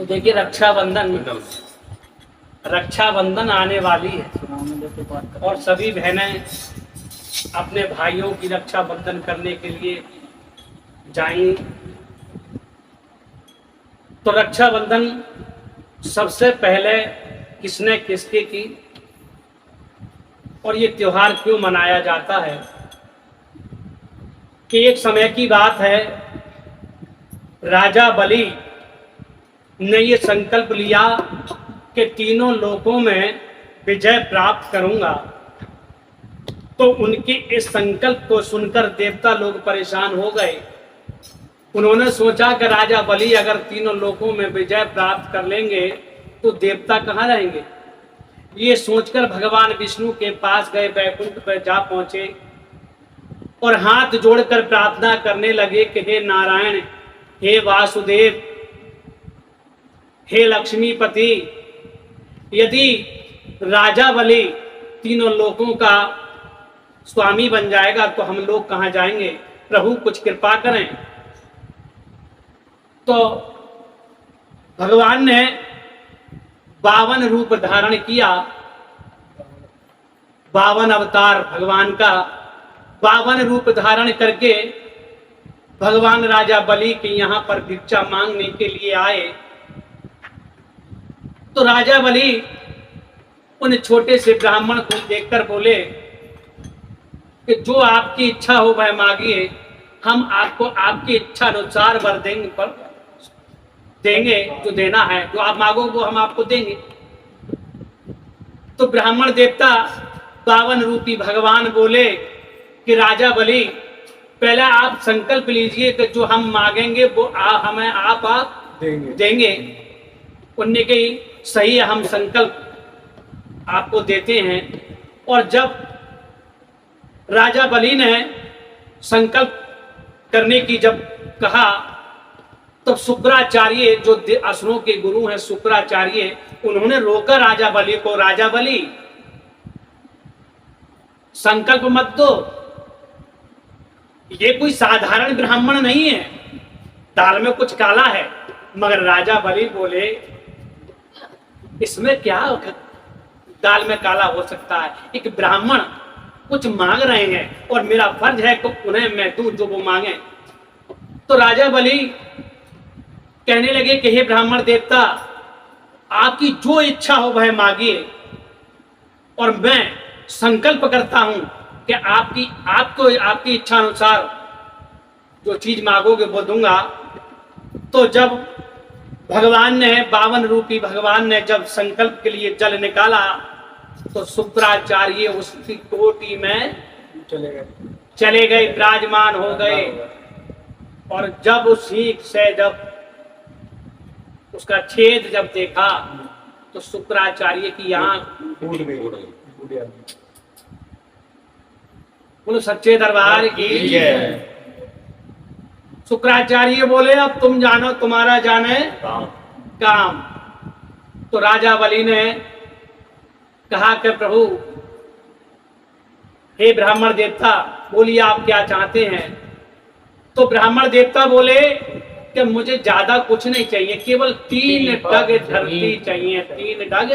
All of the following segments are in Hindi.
तो देखिए रक्षाबंधन आने वाली है और सभी बहनें अपने भाइयों की रक्षाबंधन करने के लिए जाएंगी। तो रक्षाबंधन सबसे पहले किसने किसके की और ये त्योहार क्यों मनाया जाता है कि एक समय की बात है, राजा बलि ने ये संकल्प लिया कि तीनों लोकों में विजय प्राप्त करूंगा। तो उनके इस संकल्प को सुनकर देवता लोग परेशान हो गए। उन्होंने सोचा कि राजा बलि अगर तीनों लोकों में विजय प्राप्त कर लेंगे तो देवता कहाँ रहेंगे। ये सोचकर भगवान विष्णु के पास गए, वैकुंठ पर जा पहुंचे और हाथ जोड़कर प्रार्थना करने लगे कि हे नारायण, हे वासुदेव, हे लक्ष्मीपति, यदि राजा बलि तीनों लोकों का स्वामी बन जाएगा तो हम लोग कहाँ जाएंगे, प्रभु कुछ कृपा करें। तो भगवान ने 52 रूप धारण किया, 52 अवतार भगवान का 52 रूप धारण करके भगवान राजा बलि के यहाँ पर भिक्षा मांगने के लिए आए। तो राजा बलि उन छोटे से ब्राह्मण को देखकर बोले कि जो आपकी इच्छा हो वह मांगिए, हम आपको आपकी इच्छा अनुसार वर देंगे जो देना है, जो आप मांगोगे वो हम आपको देंगे। तो ब्राह्मण देवता 52 रूपी भगवान बोले कि राजा बलि पहले आप संकल्प लीजिए कि जो हम मांगेंगे वो हमें आप देंगे। उन्होंने कही सही है, हम संकल्प आपको देते हैं। और जब राजा बलि ने संकल्प करने की जब कहा तब शुक्राचार्य जो असुरों के गुरु हैं शुक्राचार्य, उन्होंने रोका राजा बलि को, राजा बलि संकल्प मत दो, ये कोई साधारण ब्राह्मण नहीं है, दाल में कुछ काला है। मगर राजा बलि बोले इसमें क्या दाल में काला हो सकता है, एक ब्राह्मण कुछ मांग रहे हैं और मेरा फर्ज है कि उन्हें मैं दूं जो वो मांगे। तो राजा बलि कहने लगे कि हे ब्राह्मण देवता, आपकी जो इच्छा हो वह मांगिए और मैं संकल्प करता हूं कि आपकी इच्छा अनुसार जो चीज मांगोगे वो दूंगा। तो जब भगवान ने 52 रूपी भगवान ने जब संकल्प के लिए जल निकाला तो शुक्राचार्य उसकी कोटि में चले गए, विराजमान हो गए। और जब उसी से जब उसका छेद जब देखा तो शुक्राचार्य की आंख फूट गई। बोलो सच्चे दरबार की जय। शुक्राचार्य बोले अब तुम जानो, तुम्हारा जाने काम। तो राजा बलि ने कहा कि प्रभु, हे ब्राह्मण देवता, बोलिए आप क्या चाहते हैं। तो ब्राह्मण देवता बोले कि मुझे ज्यादा कुछ नहीं चाहिए, केवल 3 डग धरती चाहिए, 3 डग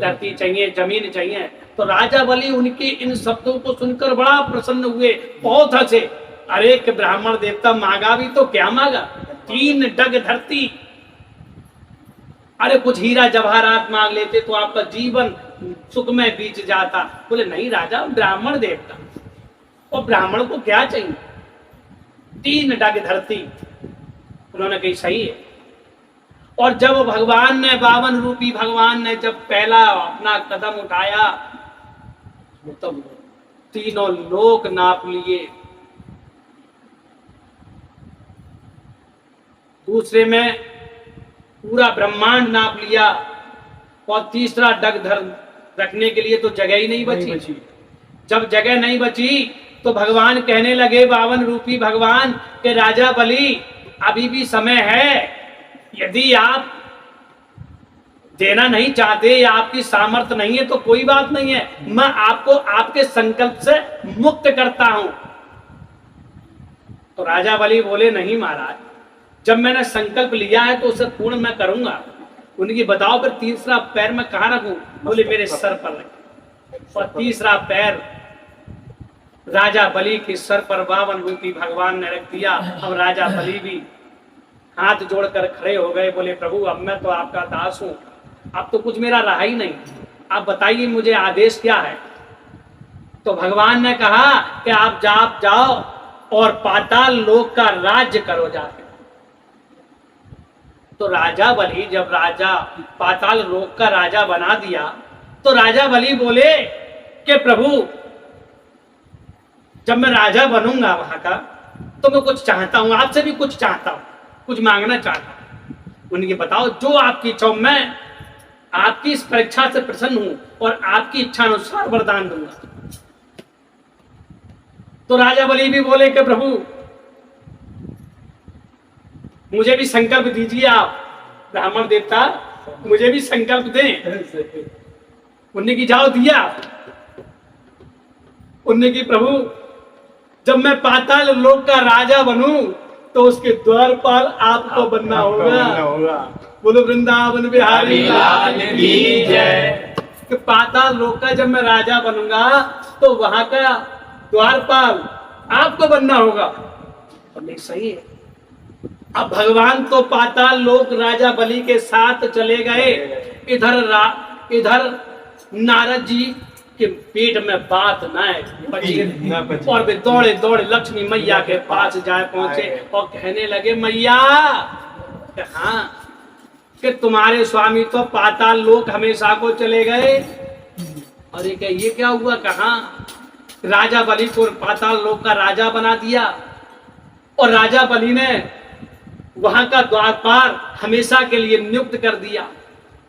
धरती चाहिए, जमीन चाहिए। तो राजा बलि उनके इन शब्दों को सुनकर बड़ा प्रसन्न हुए, बहुत हंसे। अरे कि ब्राह्मण देवता मांगा भी तो क्या मांगा, 3 डग धरती, अरे कुछ हीरा जवाहरात मांग लेते तो आपका जीवन सुख में बीत जाता। बोले नहीं राजा, ब्राह्मण देवता और ब्राह्मण को क्या चाहिए, 3 डग धरती। उन्होंने कही सही है। और जब भगवान ने 52 रूपी भगवान ने जब पहला अपना कदम उठाया तो तीनों लोक नाप लिए, दूसरे में पूरा ब्रह्मांड नाप लिया और तीसरा डग धर रखने के लिए तो जगह ही नहीं बची। जब जगह नहीं बची तो भगवान कहने लगे 52 रूपी भगवान के राजा बलि अभी भी समय है, यदि आप देना नहीं चाहते या आपकी सामर्थ्य नहीं है तो कोई बात नहीं है, मैं आपको आपके संकल्प से मुक्त करता हूं। तो राजा बलि बोले नहीं महाराज, जब मैंने संकल्प लिया है तो उसे पूर्ण मैं करूंगा। उनकी बताओ फिर तीसरा पैर मैं कहाँ रखूं? बोले मेरे सर पर रख। और तीसरा पैर राजा बलि के सर पर 52 रूपी भगवान ने रख दिया। अब राजा बलि भी हाथ जोड़कर खड़े हो गए, बोले प्रभु अब मैं तो आपका दास हूं, अब तो कुछ मेरा रहा ही नहीं, आप बताइए मुझे आदेश क्या है। तो भगवान ने कहा कि आप जाओ और पाताल लोक का राज्य करो जाके। तो राजा बलि जब राजा पाताल लोक का राजा बना दिया तो राजा बलि बोले कि प्रभु जब मैं राजा बनूंगा वहां का तो मैं कुछ चाहता हूं, आपसे भी कुछ चाहता हूं, कुछ मांगना चाहता हूं। उनकी बताओ जो आपकी इच्छा, मैं आपकी इस परीक्षा से प्रसन्न हूं और आपकी इच्छा अनुसार वरदान दूंगा। तो राजा बलि भी बोले कि प्रभु मुझे भी संकल्प दीजिए, आप ब्राह्मण देवता मुझे भी संकल्प दें। उन्होंने की जाओ दिया। उन्होंने की प्रभु जब मैं पाताल लोक का राजा बनूं तो उसके द्वारपाल आपको बनना होगा। बोलो वृंदावन बिहारी लाल की जय। कि पाताल लोक का जब मैं राजा बनूंगा तो वहां का द्वारपाल आपको बनना होगा। और नहीं सही है। अब भगवान तो पाताल लोक राजा बलि के साथ चले गए। इधर नारद जी के पेट में बात न बची और वे दौड़े दौड़े लक्ष्मी मैया के पास जाए पहुंचे और कहने लगे मैया हाँ कि तुम्हारे स्वामी तो पाताल लोक हमेशा को चले गए। अरे क्या ये क्या हुआ? कहाँ? राजा बलि को पाताल लोक का राजा बना दिया और राजा बलि ने वहां का द्वारपाल हमेशा के लिए नियुक्त कर दिया।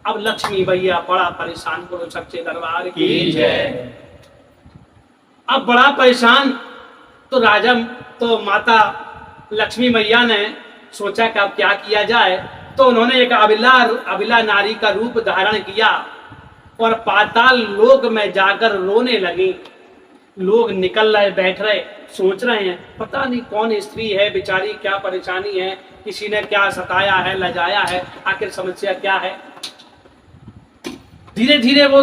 अब लक्ष्मी भैया बड़ा परेशान, करो सच्चे दरबार की जय। अब बड़ा परेशान तो माता लक्ष्मी मैया ने सोचा कि अब क्या किया जाए। तो उन्होंने एक अबिला नारी का रूप धारण किया और पाताल लोक में जाकर रोने लगी। लोग निकल रहे, बैठ रहे, सोच रहे हैं पता नहीं कौन स्त्री है बेचारी, क्या परेशानी है, किसी ने क्या सताया है, लजाया है, आखिर समस्या क्या है। धीरे धीरे वो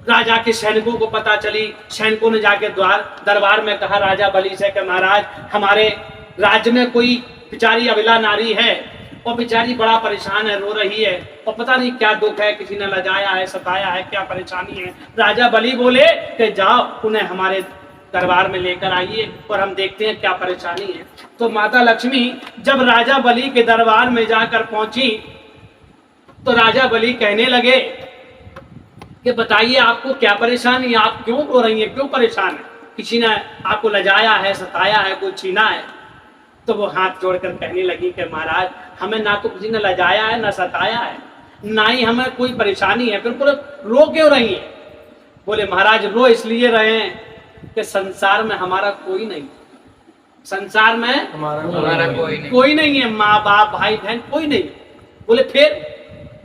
राजा के सैनिकों को पता चली। सैनिकों ने जाके दरबार में कहा राजा बलि से कि महाराज हमारे राज्य में कोई बेचारी अबिला नारी है और बेचारी बड़ा परेशान है, रो रही है और पता नहीं क्या दुख है, किसी ने लजाया है, सताया है, क्या परेशानी है। राजा बलि बोले कि जाओ उन्हें हमारे दरबार में लेकर आइए और हम देखते हैं क्या परेशानी है। तो माता लक्ष्मी जब राजा बलि के दरबार में जाकर पहुंची तो राजा बलि कहने लगे कि बताइए आपको क्या परेशानी है, आप क्यों रो रही हैं, क्यों परेशान है, किसी ने आपको लजाया है, सताया है, कोई छीना है। तो वो हाथ जोड़कर कहने लगी कि महाराज हमें ना तो किसी ने लजाया है, ना सताया है, ना ही हमें कोई परेशानी है, फिर पूरे रो क्यों रही है? बोले महाराज रो इसलिए रहे हैं कि संसार में हमारा कोई नहीं, संसार में हमारा कोई नहीं है, माँ बाप भाई बहन कोई नहीं। बोले फिर?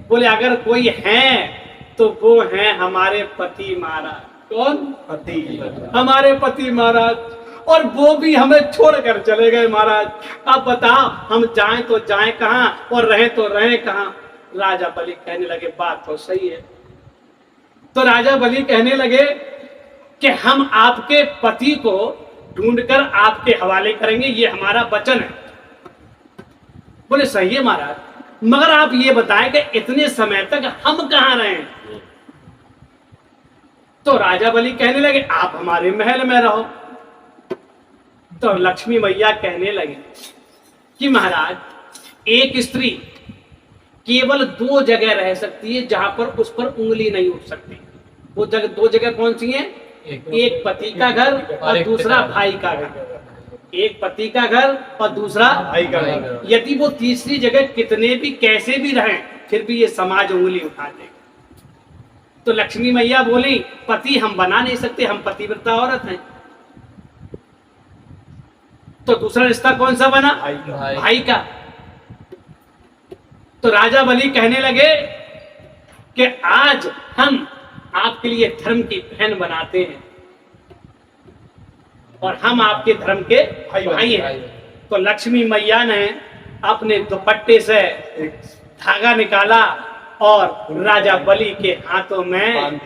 बोले अगर कोई है तो वो हैं हमारे पति महाराज। कौन? पति, हमारे पति महाराज, और वो भी हमें छोड़कर चले गए महाराज। अब बताओ हम जाएं तो जाएं कहां और रहें तो रहें कहां? राजा बलि कहने लगे बात तो सही है। तो राजा बलि कहने लगे कि हम आपके पति को ढूंढकर आपके हवाले करेंगे, ये हमारा वचन है। बोले सही है महाराज, मगर आप ये बताएं कि इतने समय तक हम कहां रहे? तो राजा बलि कहने लगे आप हमारे महल में रहो। तो लक्ष्मी मैया कहने लगे कि महाराज एक स्त्री केवल 2 जगह रह सकती है जहां पर उस पर उंगली नहीं उठ सकती। वो 2 जगह कौन सी हैं? एक पति का घर और दूसरा भाई का घर। एक पति का घर और दूसरा भाई का घर। यदि वो तीसरी जगह कितने भी कैसे भी रहें फिर भी ये समाज उंगली उठा देगा। तो लक्ष्मी मैया बोली पति हम बना नहीं सकते, हम पतिव्रता औरत हैं। तो दूसरा रिश्ता कौन सा बना? भाई का। तो राजा बलि कहने लगे कि आज हम आपके लिए धर्म की बहन बनाते हैं और हम आपके धर्म के भाई हैं। तो लक्ष्मी मैया ने अपने दुपट्टे से धागा निकाला और राजा बलि के हाथों में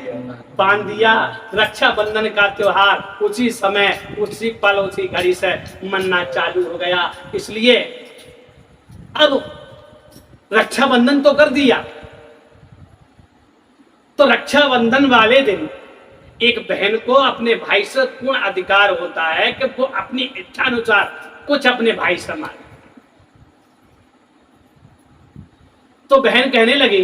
बांध दिया। रक्षाबंधन का त्योहार उसी समय, उसी पल, उसी घड़ी से मनना चालू हो गया। इसलिए अब रक्षाबंधन तो कर दिया, तो रक्षाबंधन वाले दिन एक बहन को अपने भाई से पूर्ण अधिकार होता है कि वो अपनी इच्छा अनुसार कुछ अपने भाई से मांगे। तो बहन कहने लगी,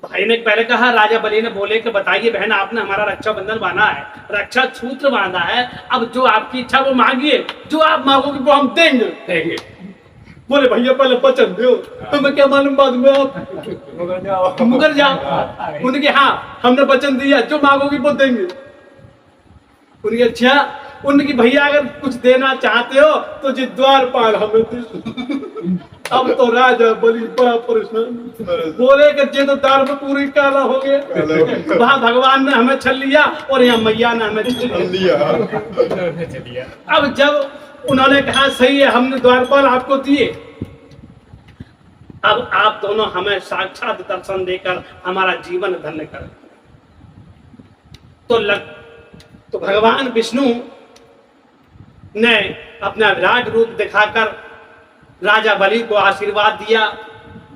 भाई ने पहले कहा, राजा बलि ने बोले कि बताइए बहन, आपने हमारा रक्षाबंधन बांधा है, रक्षा सूत्र बांधा है, अब जो आपकी इच्छा वो मांगिए, जो आप मांगोगे वो हम देंगे। बोले भैया पहले वचन दो, तो मैं क्या मालूम बाद में आप मुकर जाओ। उनके हाँ हमने वचन दिया, जो मांगोगे वो देंगे। उनके अच्छा, उनकी भैया अगर कुछ देना चाहते हो तो जी द्वारपाल हमें दे। अब तो राजा बलि बड़ा परेशान, बोले कि जे तो दार में पूरी काला हो गया, वहां भगवान ने हमें छल लिया और यहाँ मैया ने हमें छल लिया। अब जब उन्होंने कहा सही है, हमने द्वारपाल आपको दिए, अब आप दोनों हमें साक्षात दर्शन देकर हमारा जीवन धन्य करें। तो भगवान विष्णु ने अपना विराट रूप दिखाकर राजा बलि को आशीर्वाद दिया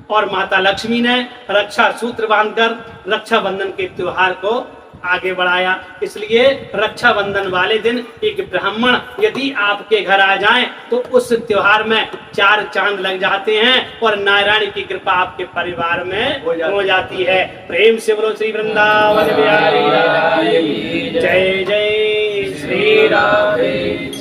और माता लक्ष्मी ने रक्षा सूत्र बांधकर रक्षाबंधन के त्योहार को आगे बढ़ाया। इसलिए रक्षाबंधन वाले दिन एक ब्राह्मण यदि आपके घर आ जाए तो उस त्योहार में 4 चांद लग जाते हैं और नारायण की कृपा आपके परिवार में हो जाती है। प्रेम से बोलो श्री वृंदावन बिहारी जय जय श्री राधे।